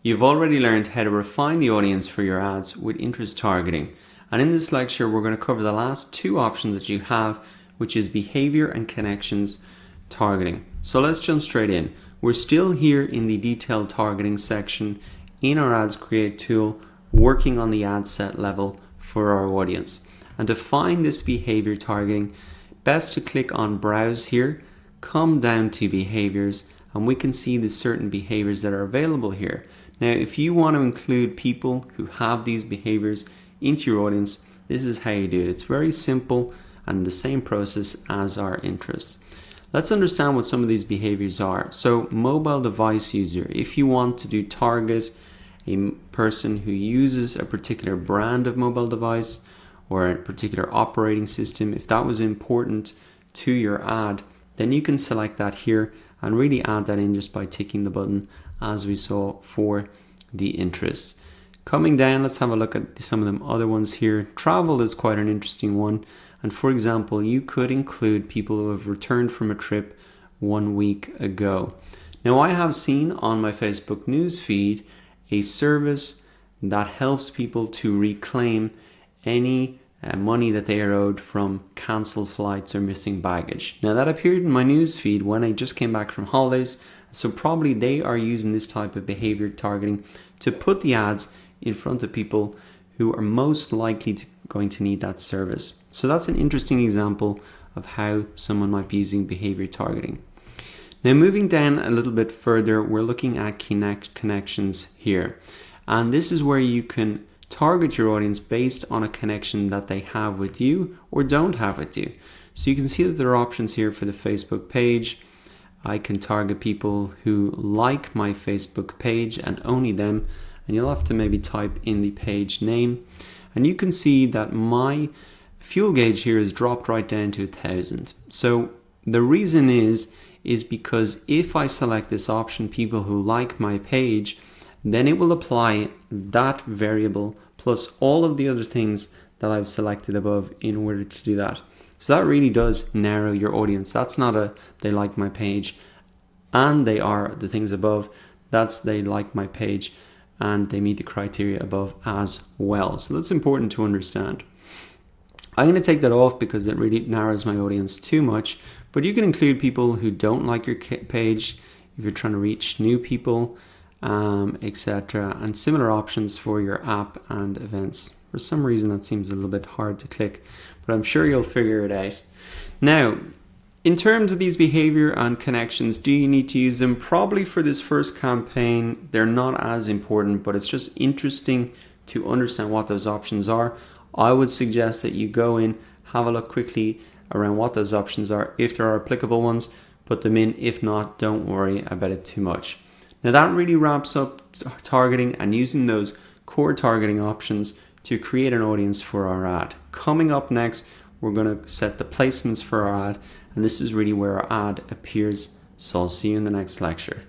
You've already learned how to refine the audience for your ads with interest targeting. And in this lecture, we're going to cover the last two options that you have, which is behavior and connections targeting. So let's jump straight in. We're still here in the detailed targeting section in our Ads Create tool, working on the ad set level for our audience. And to find this behavior targeting, best to click on Browse here, come down to Behaviors, and we can see the certain behaviors that are available here. Now, if you want to include people who have these behaviors into your audience, this is how you do it. It's very simple and the same process as our interests. Let's understand what some of these behaviors are. So, mobile device user, if you want to target a person who uses a particular brand of mobile device or a particular operating system, if that was important to your ad, then you can select that here and really add that in just by ticking the button as we saw for the interests. Coming down, let's have a look at some of them other ones here. Travel is quite an interesting one. And for example, you could include people who have returned from a trip 1 week ago. Now, I have seen on my Facebook news feed a service that helps people to reclaim any money that they are owed from cancelled flights or missing baggage. Now, that appeared in my news feed when I just came back from holidays, so probably they are using this type of behavior targeting to put the ads in front of people who are most likely going to need that service. So that's an interesting example of how someone might be using behavior targeting. Now, moving down a little bit further, we're looking at connections here. And this is where you can target your audience based on a connection that they have with you or don't have with you. So you can see that there are options here for the Facebook page. I can target people who like my Facebook page and only them. And you'll have to maybe type in the page name. And you can see that my fuel gauge here is dropped right down to 1,000. So the reason is because if I select this option, people who like my page, then it will apply that variable plus all of the other things that I've selected above in order to do that. So that really does narrow your audience. That's not a they like my page and they are the things above. That's they like my page and they meet the criteria above as well. So that's important to understand. I'm going to take that off because it really narrows my audience too much, but you can include people who don't like your page if you're trying to reach new people, etc. and similar options for your app and events. For some reason that seems a little bit hard to click, but I'm sure you'll figure it out. Now, in terms of these behavior and connections, do you need to use them? Probably for this first campaign, they're not as important, but it's just interesting to understand what those options are. I would suggest that you go in, have a look quickly around what those options are. If there are applicable ones, put them in. If not, don't worry about it too much. Now that really wraps up targeting and using those core targeting options to create an audience for our ad. Coming up next, we're going to set the placements for our ad, and this is really where our ad appears. So I'll see you in the next lecture.